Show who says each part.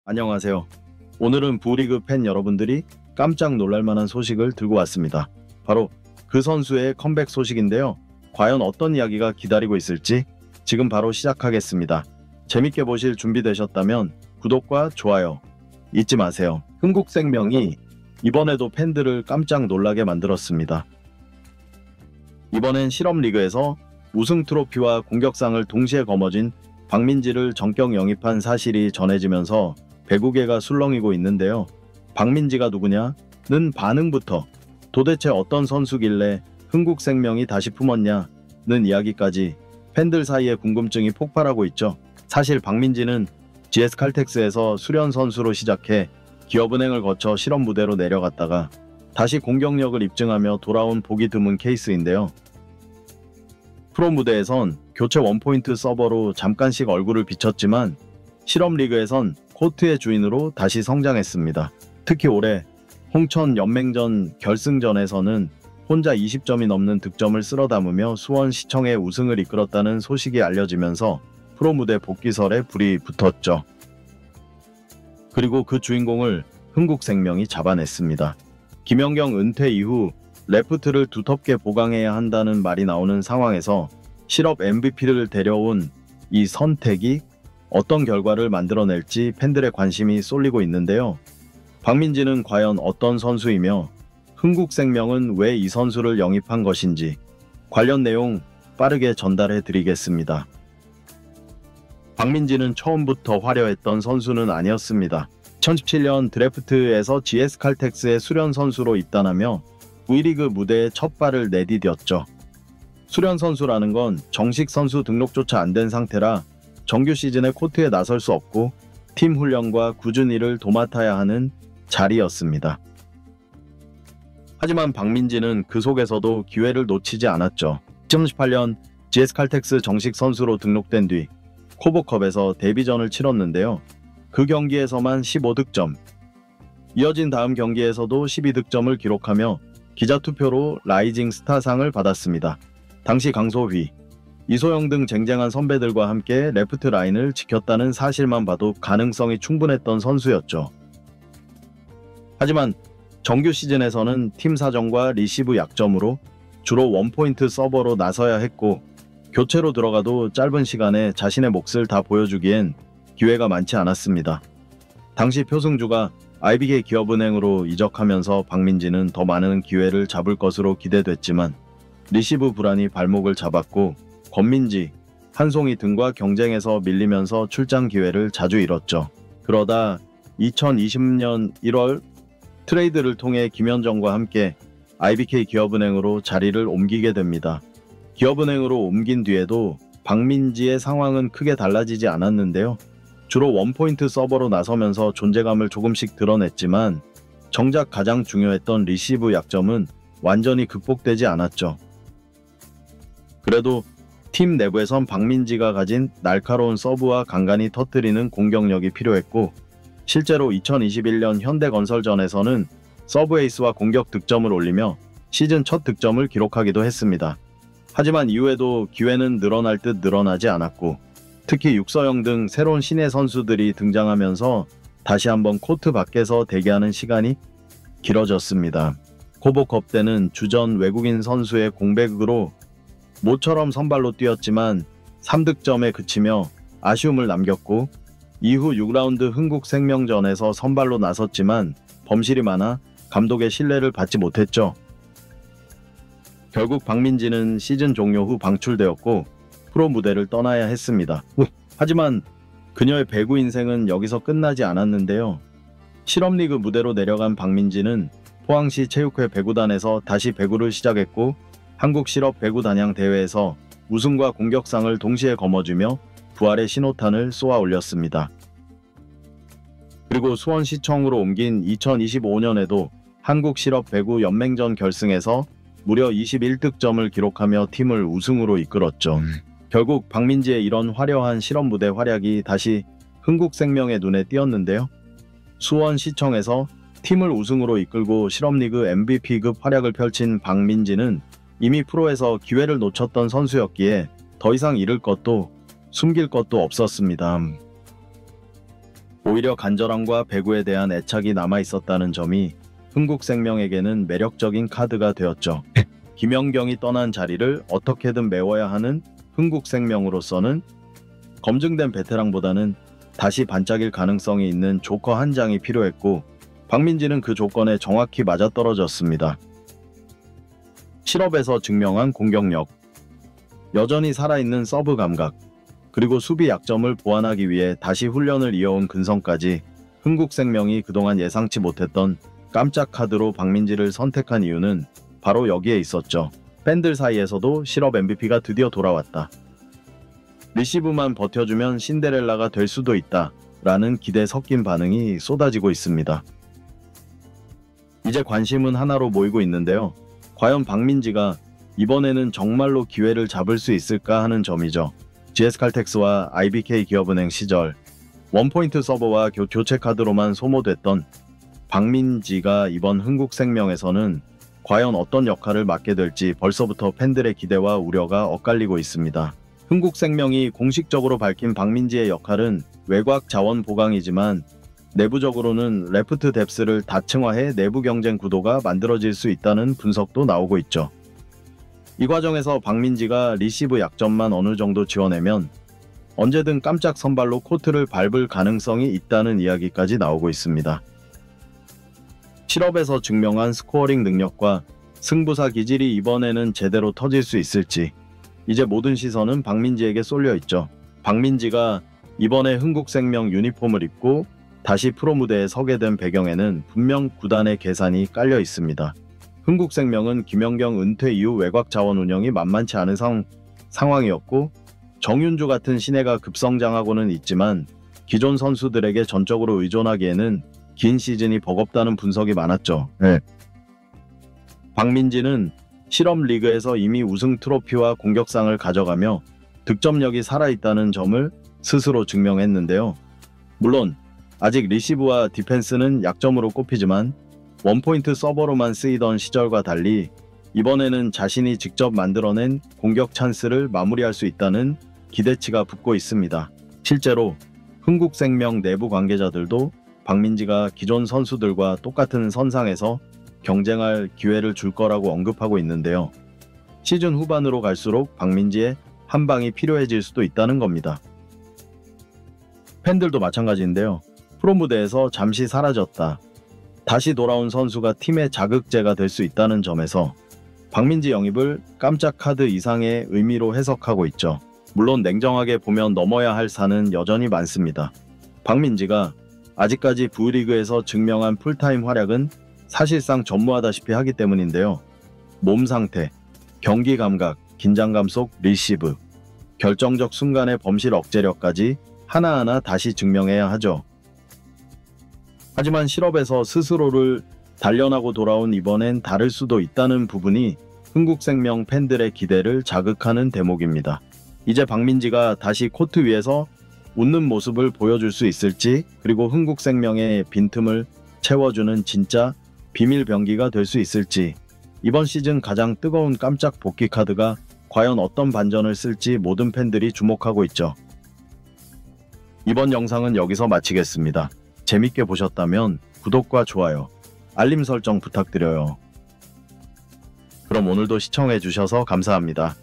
Speaker 1: 안녕하세요. 오늘은 부리그 팬 여러분들이 깜짝 놀랄만한 소식을 들고 왔습니다. 바로 그 선수의 컴백 소식인데요. 과연 어떤 이야기가 기다리고 있을지 지금 바로 시작하겠습니다. 재밌게 보실 준비되셨다면 구독과 좋아요 잊지 마세요. 흥국생명이 이번에도 팬들을 깜짝 놀라게 만들었습니다. 이번엔 실업리그에서 우승 트로피와 공격상을 동시에 거머쥔 박민지를 전격 영입한 사실이 전해지면서 배구계가 술렁이고 있는데요. 박민지가 누구냐는 반응부터 도대체 어떤 선수길래 흥국생명이 다시 품었냐는 이야기까지 팬들 사이에 궁금증이 폭발하고 있죠. 사실 박민지는 GS칼텍스에서 수련 선수로 시작해 기업은행을 거쳐 실업 무대로 내려갔다가 다시 공격력을 입증하며 돌아온 보기 드문 케이스인데요. 프로 무대에선 교체 원포인트 서버로 잠깐씩 얼굴을 비쳤지만 실업리그에선 코트의 주인으로 다시 성장했습니다. 특히 올해 홍천 연맹전 결승전에서는 혼자 20점이 넘는 득점을 쓸어 담으며 수원시청의 우승을 이끌었다는 소식이 알려지면서 프로 무대 복귀설에 불이 붙었죠. 그리고 그 주인공을 흥국생명이 잡아냈습니다. 김연경 은퇴 이후 레프트를 두텁게 보강해야 한다는 말이 나오는 상황에서 실업 MVP를 데려온 이 선택이 어떤 결과를 만들어낼지 팬들의 관심이 쏠리고 있는데요. 박민지는 과연 어떤 선수이며 흥국생명은 왜 이 선수를 영입한 것인지 관련 내용 빠르게 전달해 드리겠습니다. 박민지는 처음부터 화려했던 선수는 아니었습니다. 2017년 드래프트에서 GS칼텍스의 수련 선수로 입단하며 V리그 무대에 첫 발을 내디뎠죠. 수련 선수라는 건 정식 선수 등록조차 안 된 상태라 정규 시즌에 코트에 나설 수 없고 팀 훈련과 꾸준히 일을 도맡아야 하는 자리였습니다. 하지만 박민지는 그 속에서도 기회를 놓치지 않았죠. 2018년 GS칼텍스 정식 선수로 등록된 뒤 코보컵에서 데뷔전을 치렀는데요. 그 경기에서만 15득점, 이어진 다음 경기에서도 12득점을 기록하며 기자투표로 라이징 스타상을 받았습니다. 당시 강소휘, 이소영 등 쟁쟁한 선배들과 함께 레프트 라인을 지켰다는 사실만 봐도 가능성이 충분했던 선수였죠. 하지만 정규 시즌에서는 팀 사정과 리시브 약점으로 주로 원포인트 서버로 나서야 했고 교체로 들어가도 짧은 시간에 자신의 몫을 다 보여주기엔 기회가 많지 않았습니다. 당시 표승주가 IBK 기업은행으로 이적하면서 박민지는 더 많은 기회를 잡을 것으로 기대됐지만 리시브 불안이 발목을 잡았고 권민지, 한송이 등과 경쟁에서 밀리면서 출장 기회를 자주 잃었죠. 그러다 2020년 1월 트레이드를 통해 김현정과 함께 IBK 기업은행으로 자리를 옮기게 됩니다. 기업은행으로 옮긴 뒤에도 박민지의 상황은 크게 달라지지 않았는데요. 주로 원포인트 서버로 나서면서 존재감을 조금씩 드러냈지만 정작 가장 중요했던 리시브 약점은 완전히 극복되지 않았죠. 그래도 팀 내부에선 박민지가 가진 날카로운 서브와 간간히 터뜨리는 공격력이 필요했고 실제로 2021년 현대건설전에서는 서브 에이스와 공격 득점을 올리며 시즌 첫 득점을 기록하기도 했습니다. 하지만 이후에도 기회는 늘어날 듯 늘어나지 않았고 특히 육서영 등 새로운 신예 선수들이 등장하면서 다시 한번 코트 밖에서 대기하는 시간이 길어졌습니다. 코보컵 때는 주전 외국인 선수의 공백으로 모처럼 선발로 뛰었지만 3득점에 그치며 아쉬움을 남겼고 이후 6라운드 흥국생명전에서 선발로 나섰지만 범실이 많아 감독의 신뢰를 받지 못했죠. 결국 박민지는 시즌 종료 후 방출되었고 프로 무대를 떠나야 했습니다. 하지만 그녀의 배구 인생은 여기서 끝나지 않았는데요. 실업리그 무대로 내려간 박민지는 포항시 체육회 배구단에서 다시 배구를 시작했고 한국 실업 배구 단양 대회에서 우승과 공격상을 동시에 거머쥐며 부활의 신호탄을 쏘아 올렸습니다. 그리고 수원시청으로 옮긴 2025년에도 한국 실업 배구 연맹전 결승에서 무려 21득점을 기록하며 팀을 우승으로 이끌었죠. 결국 박민지의 이런 화려한 실업 무대 활약이 다시 흥국생명의 눈에 띄었는데요. 수원시청에서 팀을 우승으로 이끌고 실업리그 MVP급 활약을 펼친 박민지는 이미 프로에서 기회를 놓쳤던 선수였기에 더 이상 잃을 것도 숨길 것도 없었습니다. 오히려 간절함과 배구에 대한 애착이 남아있었다는 점이 흥국생명에게는 매력적인 카드가 되었죠. 김연경이 떠난 자리를 어떻게든 메워야 하는 흥국생명으로서는 검증된 베테랑보다는 다시 반짝일 가능성이 있는 조커 한 장이 필요했고, 박민지는 그 조건에 정확히 맞아떨어졌습니다. 실업에서 증명한 공격력, 여전히 살아있는 서브 감각, 그리고 수비 약점을 보완하기 위해 다시 훈련을 이어온 근성까지 흥국생명이 그동안 예상치 못했던 깜짝 카드로 박민지를 선택한 이유는 바로 여기에 있었죠. 팬들 사이에서도 실업 MVP가 드디어 돌아왔다. 리시브만 버텨주면 신데렐라가 될 수도 있다 라는 기대 섞인 반응이 쏟아지고 있습니다. 이제 관심은 하나로 모이고 있는데요. 과연 박민지가 이번에는 정말로 기회를 잡을 수 있을까 하는 점이죠. GS칼텍스와 IBK 기업은행 시절 원포인트 서버와 교체 카드로만 소모됐던 박민지가 이번 흥국생명에서는 과연 어떤 역할을 맡게 될지 벌써부터 팬들의 기대와 우려가 엇갈리고 있습니다. 흥국생명이 공식적으로 밝힌 박민지의 역할은 외곽 자원 보강이지만 내부적으로는 레프트 뎁스를 다층화해 내부 경쟁 구도가 만들어질 수 있다는 분석도 나오고 있죠. 이 과정에서 박민지가 리시브 약점만 어느 정도 지원하면 언제든 깜짝 선발로 코트를 밟을 가능성이 있다는 이야기까지 나오고 있습니다. 실업에서 증명한 스코어링 능력과 승부사 기질이 이번에는 제대로 터질 수 있을지 이제 모든 시선은 박민지에게 쏠려 있죠. 박민지가 이번에 흥국생명 유니폼을 입고 다시 프로 무대에 서게 된 배경에는 분명 구단의 계산이 깔려 있습니다. 흥국생명은 김연경 은퇴 이후 외곽 자원 운영이 만만치 않은 상황이었고 정윤주 같은 신예가 급성장하고는 있지만 기존 선수들에게 전적으로 의존하기에는 긴 시즌이 버겁다는 분석이 많았죠. 박민지는 실업 리그에서 이미 우승 트로피와 공격상을 가져가며 득점력이 살아있다는 점을 스스로 증명했는데요. 물론 아직 리시브와 디펜스는 약점으로 꼽히지만 원포인트 서버로만 쓰이던 시절과 달리 이번에는 자신이 직접 만들어낸 공격 찬스를 마무리할 수 있다는 기대치가 붙고 있습니다. 실제로 흥국생명 내부 관계자들도 박민지가 기존 선수들과 똑같은 선상에서 경쟁할 기회를 줄 거라고 언급하고 있는데요. 시즌 후반으로 갈수록 박민지의 한 방이 필요해질 수도 있다는 겁니다. 팬들도 마찬가지인데요. 프로 무대에서 잠시 사라졌다. 다시 돌아온 선수가 팀의 자극제가 될 수 있다는 점에서 박민지 영입을 깜짝 카드 이상의 의미로 해석하고 있죠. 물론 냉정하게 보면 넘어야 할 산은 여전히 많습니다. 박민지가 아직까지 V리그에서 증명한 풀타임 활약은 사실상 전무하다시피 하기 때문인데요. 몸 상태, 경기 감각, 긴장감 속 리시브, 결정적 순간의 범실 억제력까지 하나하나 다시 증명해야 하죠. 하지만 실업에서 스스로를 단련하고 돌아온 이번엔 다를 수도 있다는 부분이 흥국생명 팬들의 기대를 자극하는 대목입니다. 이제 박민지가 다시 코트 위에서 웃는 모습을 보여줄 수 있을지, 그리고 흥국생명의 빈틈을 채워주는 진짜 비밀 병기가 될 수 있을지, 이번 시즌 가장 뜨거운 깜짝 복귀 카드가 과연 어떤 반전을 쓸지 모든 팬들이 주목하고 있죠. 이번 영상은 여기서 마치겠습니다. 재밌게 보셨다면 구독과 좋아요, 알림 설정 부탁드려요. 그럼 오늘도 시청해주셔서 감사합니다.